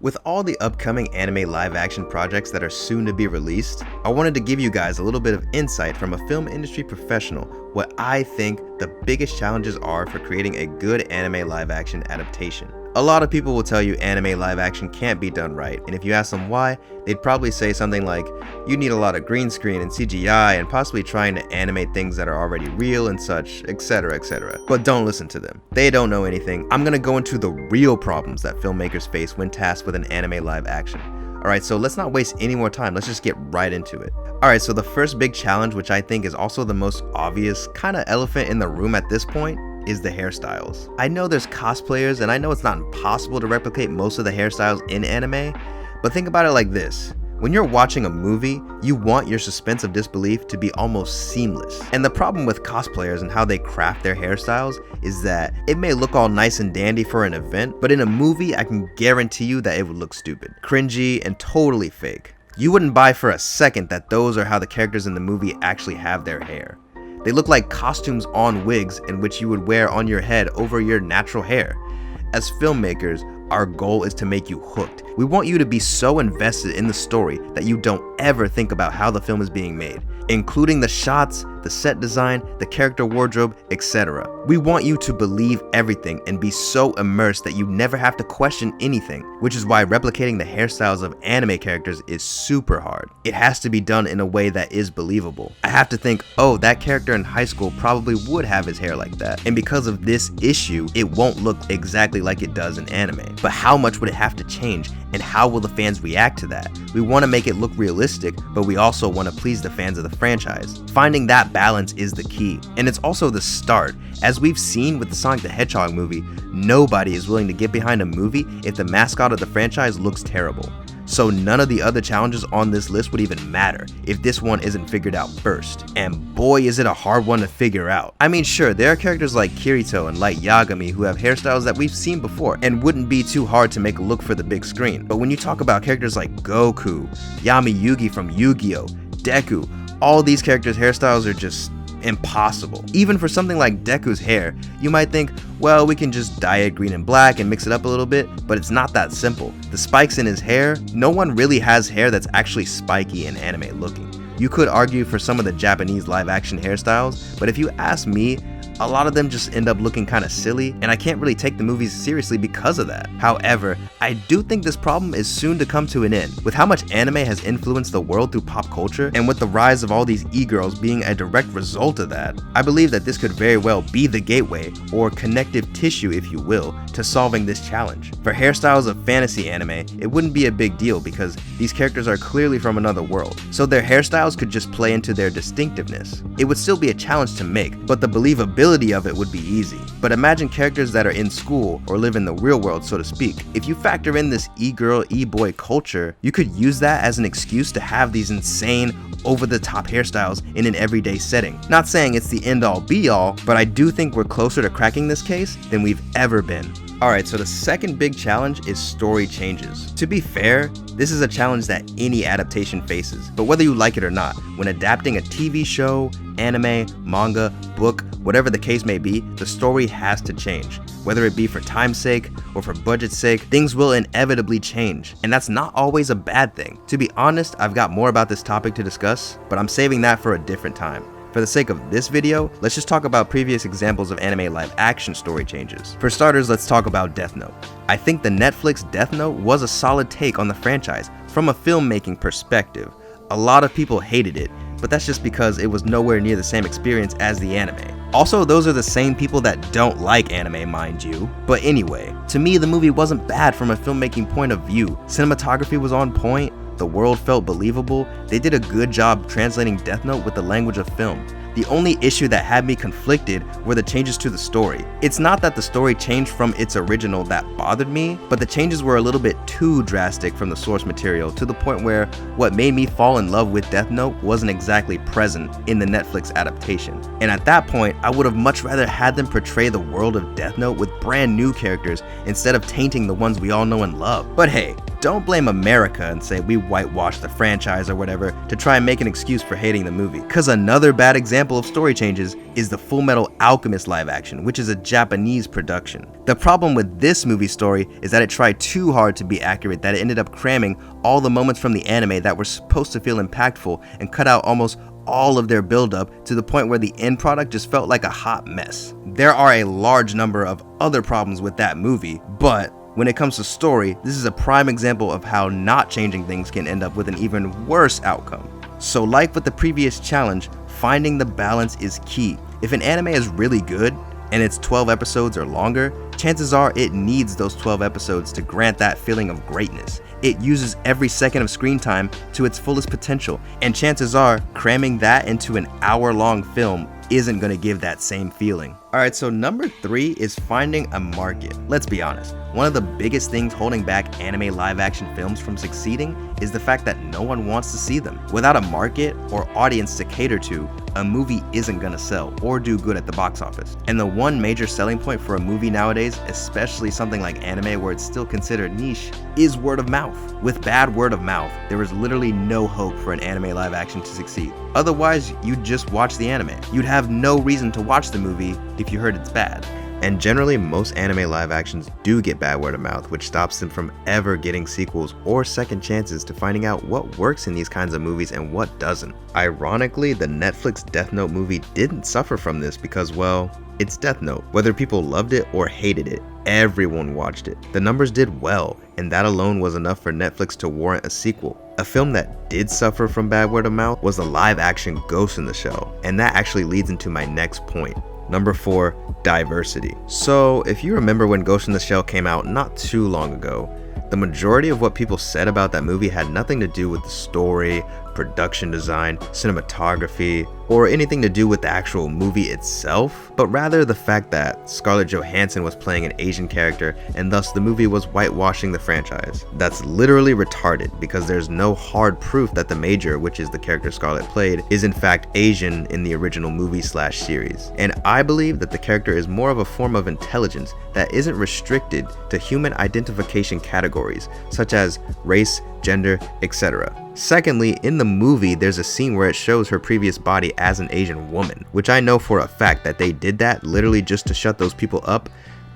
With all the upcoming anime live action projects that are soon to be released, I wanted to give you guys a little bit of insight from a film industry professional what I think the biggest challenges are for creating a good anime live action adaptation. A lot of people will tell you anime live action can't be done right, and if you ask them why, they'd probably say something like, you need a lot of green screen and CGI and possibly trying to animate things that are already real and such, etc, etc. But don't listen to them. They don't know anything. I'm gonna go into the real problems that filmmakers face when tasked with an anime live action. Alright, so let's not waste any more time, let's just get right into it. Alright, so the first big challenge, which I think is also the most obvious kind of elephant in the room at this point, is the hairstyles. I know there's cosplayers and I know it's not impossible to replicate most of the hairstyles in anime, but think about it like this. When you're watching a movie, you want your suspense of disbelief to be almost seamless. And the problem with cosplayers and how they craft their hairstyles is that it may look all nice and dandy for an event, but in a movie, I can guarantee you that it would look stupid, cringy, and totally fake. You wouldn't buy for a second that those are how the characters in the movie actually have their hair. They look like costumes on wigs in which you would wear on your head over your natural hair. As filmmakers, our goal is to make you hooked. We want you to be so invested in the story that you don't ever think about how the film is being made, including the shots, the set design, the character wardrobe, etc. We want you to believe everything and be so immersed that you never have to question anything, which is why replicating the hairstyles of anime characters is super hard. It has to be done in a way that is believable. I have to think, oh, that character in high school probably would have his hair like that, and because of this issue, it won't look exactly like it does in anime. But how much would it have to change, and how will the fans react to that? We want to make it look realistic, but we also want to please the fans of the franchise. Finding that balance is the key, and it's also the start. As we've seen with the Sonic the Hedgehog movie, nobody is willing to get behind a movie if the mascot of the franchise looks terrible. So none of the other challenges on this list would even matter if this one isn't figured out first. And boy is it a hard one to figure out. I mean, sure, there are characters like Kirito and Light Yagami who have hairstyles that we've seen before and wouldn't be too hard to make look for the big screen. But when you talk about characters like Goku, Yami Yugi from Yu-Gi-Oh!, Deku, all these characters' hairstyles are just impossible. Even for something like Deku's hair, you might think, well, we can just dye it green and black and mix it up a little bit, but it's not that simple. The spikes in his hair, no one really has hair that's actually spiky and anime looking. You could argue for some of the Japanese live action hairstyles, but if you ask me, a lot of them just end up looking kind of silly, and I can't really take the movies seriously because of that. However, I do think this problem is soon to come to an end. With how much anime has influenced the world through pop culture, and with the rise of all these e-girls being a direct result of that, I believe that this could very well be the gateway, or connective tissue if you will, to solving this challenge. For hairstyles of fantasy anime, it wouldn't be a big deal because these characters are clearly from another world, so their hairstyles could just play into their distinctiveness. It would still be a challenge to make, but the believability of it would be easy. But imagine characters that are in school or live in the real world, so to speak. If you factor in this e-girl, e-boy culture, you could use that as an excuse to have these insane, over-the-top hairstyles in an everyday setting. Not saying it's the end-all be-all, but I do think we're closer to cracking this case than we've ever been. Alright, so the second big challenge is story changes. To be fair, this is a challenge that any adaptation faces, but whether you like it or not, when adapting a TV show, anime, manga, book, whatever the case may be, the story has to change. Whether it be for time's sake or for budget's sake, things will inevitably change, and that's not always a bad thing. To be honest, I've got more about this topic to discuss, but I'm saving that for a different time. For the sake of this video, let's just talk about previous examples of anime live action story changes. For starters, let's talk about Death Note. I think the Netflix Death Note was a solid take on the franchise from a filmmaking perspective. A lot of people hated it, but that's just because it was nowhere near the same experience as the anime. Also, those are the same people that don't like anime, mind you. But anyway, to me the movie wasn't bad from a filmmaking point of view. Cinematography was on point, the world felt believable, they did a good job translating Death Note with the language of film. The only issue that had me conflicted were the changes to the story. It's not that the story changed from its original that bothered me, but the changes were a little bit too drastic from the source material to the point where what made me fall in love with Death Note wasn't exactly present in the Netflix adaptation. And at that point, I would have much rather had them portray the world of Death Note with brand new characters instead of tainting the ones we all know and love. But hey, don't blame America and say we whitewashed the franchise or whatever to try and make an excuse for hating the movie. Cause another bad example of story changes is the Fullmetal Alchemist live action, which is a Japanese production. The problem with this movie story is that it tried too hard to be accurate, that it ended up cramming all the moments from the anime that were supposed to feel impactful and cut out almost all of their build-up to the point where the end product just felt like a hot mess. There are a large number of other problems with that movie, but when it comes to story, this is a prime example of how not changing things can end up with an even worse outcome. So like with the previous challenge, finding the balance is key. If an anime is really good, and it's 12 episodes or longer, chances are it needs those 12 episodes to grant that feeling of greatness. It uses every second of screen time to its fullest potential, and chances are cramming that into an hour-long film isn't going to give that same feeling. Alright, so number 3 is finding a market. Let's be honest, one of the biggest things holding back anime live action films from succeeding is the fact that no one wants to see them. Without a market or audience to cater to, a movie isn't gonna sell or do good at the box office. And the one major selling point for a movie nowadays, especially something like anime where it's still considered niche, is word of mouth. With bad word of mouth, there is literally no hope for an anime live action to succeed. Otherwise, you'd just watch the anime. You'd have no reason to watch the movie if you heard it's bad. And generally, most anime live actions do get bad word of mouth, which stops them from ever getting sequels or second chances to finding out what works in these kinds of movies and what doesn't. Ironically, the Netflix Death Note movie didn't suffer from this because, well, it's Death Note. Whether people loved it or hated it, everyone watched it. The numbers did well, and that alone was enough for Netflix to warrant a sequel. A film that did suffer from bad word of mouth was the live action Ghost in the Shell, and that actually leads into my next point. Number 4, diversity. So if you remember when Ghost in the Shell came out not too long ago, the majority of what people said about that movie had nothing to do with the story, production design, cinematography, or anything to do with the actual movie itself, but rather the fact that Scarlett Johansson was playing an Asian character and thus the movie was whitewashing the franchise. That's literally retarded because there's no hard proof that the Major, which is the character Scarlett played, is in fact Asian in the original movie/series. And I believe that the character is more of a form of intelligence that isn't restricted to human identification categories such as race, gender, etc. Secondly, in the movie, there's a scene where it shows her previous body as an Asian woman, which I know for a fact that they did that literally just to shut those people up,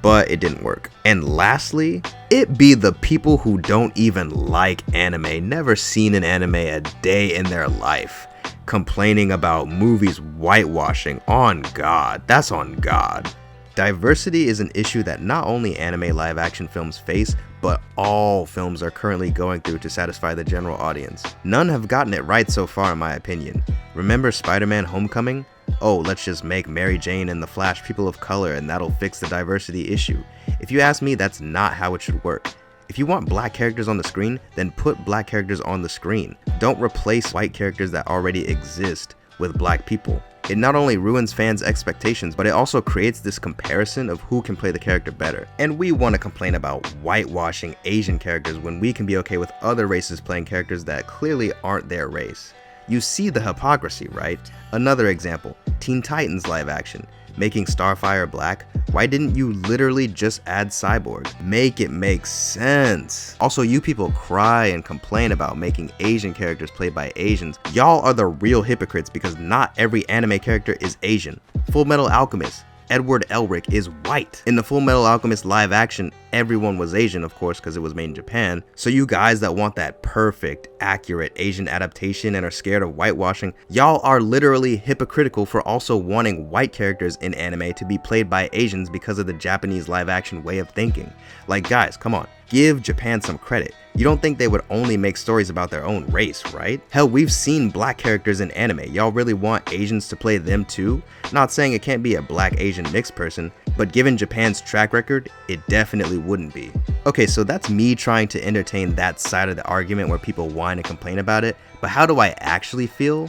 but it didn't work. And lastly, it be the people who don't even like anime, never seen an anime a day in their life, complaining about movies whitewashing. On God, that's on God. Diversity is an issue that not only anime live action films face, but all films are currently going through to satisfy the general audience. None have gotten it right so far in my opinion. Remember Spider-Man Homecoming? Oh, let's just make Mary Jane and the Flash people of color and that'll fix the diversity issue. If you ask me, that's not how it should work. If you want black characters on the screen, then put black characters on the screen. Don't replace white characters that already exist with black people. It not only ruins fans' expectations, but it also creates this comparison of who can play the character better. And we want to complain about whitewashing Asian characters when we can be okay with other races playing characters that clearly aren't their race. You see the hypocrisy, right? Another example, Teen Titans live action. Making Starfire black, why didn't you literally just add Cyborg? Make it make sense. Also, you people cry and complain about making Asian characters played by Asians. Y'all are the real hypocrites because not every anime character is Asian. Fullmetal Alchemist, Edward Elric is white. In the Fullmetal Alchemist live action, everyone was Asian, of course, because it was made in Japan. So you guys that want that perfect, accurate Asian adaptation and are scared of whitewashing, y'all are literally hypocritical for also wanting white characters in anime to be played by Asians because of the Japanese live action way of thinking. Like guys, come on, give Japan some credit. You don't think they would only make stories about their own race, right? Hell, we've seen black characters in anime. Y'all really want Asians to play them too? Not saying it can't be a black Asian mixed person, but given Japan's track record, it definitely wouldn't be. Okay, so that's me trying to entertain that side of the argument where people whine and complain about it, but how do I actually feel?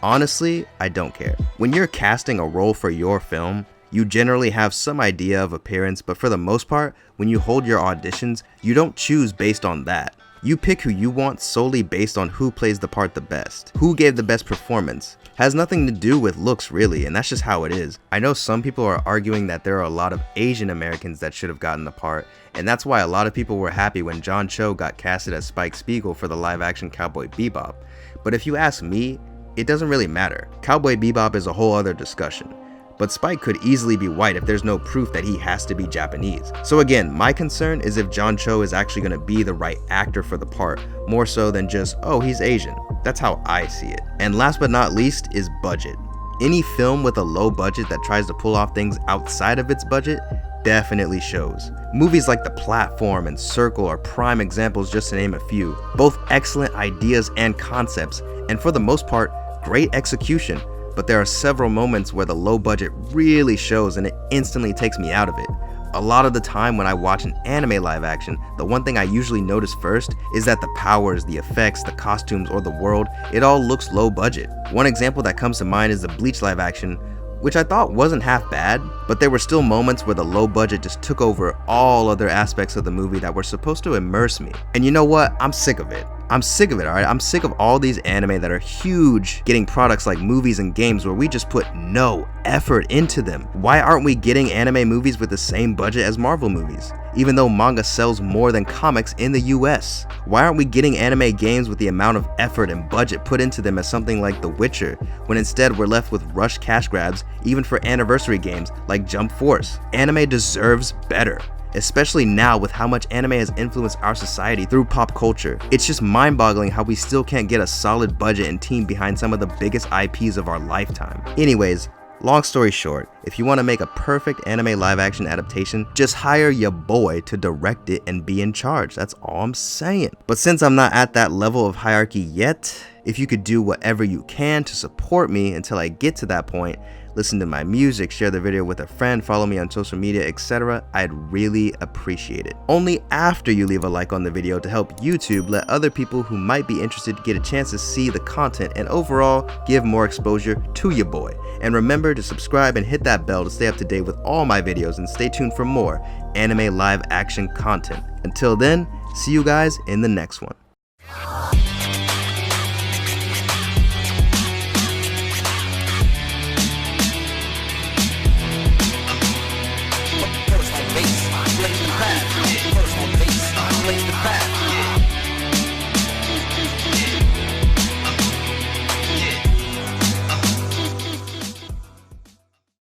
Honestly, I don't care. When you're casting a role for your film, you generally have some idea of appearance, but for the most part, when you hold your auditions, you don't choose based on that. You pick who you want solely based on who plays the part the best, who gave the best performance, Has nothing to do with looks really, and that's just how it is. I know some people are arguing that there are a lot of Asian Americans that should have gotten the part, and that's why a lot of people were happy when John Cho got casted as Spike Spiegel for the live-action Cowboy Bebop. But if you ask me, it doesn't really matter. Cowboy Bebop is a whole other discussion. But Spike could easily be white if there's no proof that he has to be Japanese. So again, my concern is if John Cho is actually going to be the right actor for the part, more so than just, oh, he's Asian. That's how I see it. And last but not least is budget. Any film with a low budget that tries to pull off things outside of its budget definitely shows. Movies like The Platform and Circle are prime examples, just to name a few. Both excellent ideas and concepts, and for the most part, great execution. But there are several moments where the low budget really shows and it instantly takes me out of it. A lot of the time when I watch an anime live action, the one thing I usually notice first is that the powers, the effects, the costumes, or the world, it all looks low budget. One example that comes to mind is the Bleach live action, which I thought wasn't half bad, but there were still moments where the low budget just took over all other aspects of the movie that were supposed to immerse me. And you know what? I'm sick of it. Alright? I'm sick of all these anime that are huge getting products like movies and games where we just put no effort into them. Why aren't we getting anime movies with the same budget as Marvel movies, even though manga sells more than comics in the US? Why aren't we getting anime games with the amount of effort and budget put into them as something like The Witcher, when instead we're left with rushed cash grabs even for anniversary games like Jump Force? Anime deserves better. Especially now with how much anime has influenced our society through pop culture. It's just mind-boggling how we still can't get a solid budget and team behind some of the biggest IPs of our lifetime. Anyways, long story short, if you want to make a perfect anime live-action adaptation, just hire your boy to direct it and be in charge. That's all I'm saying. But since I'm not at that level of hierarchy yet, if you could do whatever you can to support me until I get to that point, listen to my music, share the video with a friend, follow me on social media, etc., I'd really appreciate it. Only after you leave a like on the video to help YouTube let other people who might be interested get a chance to see the content and overall give more exposure to your boy. And remember to subscribe and hit that bell to stay up to date with all my videos, and stay tuned for more anime live action content. Until then, see you guys in the next one.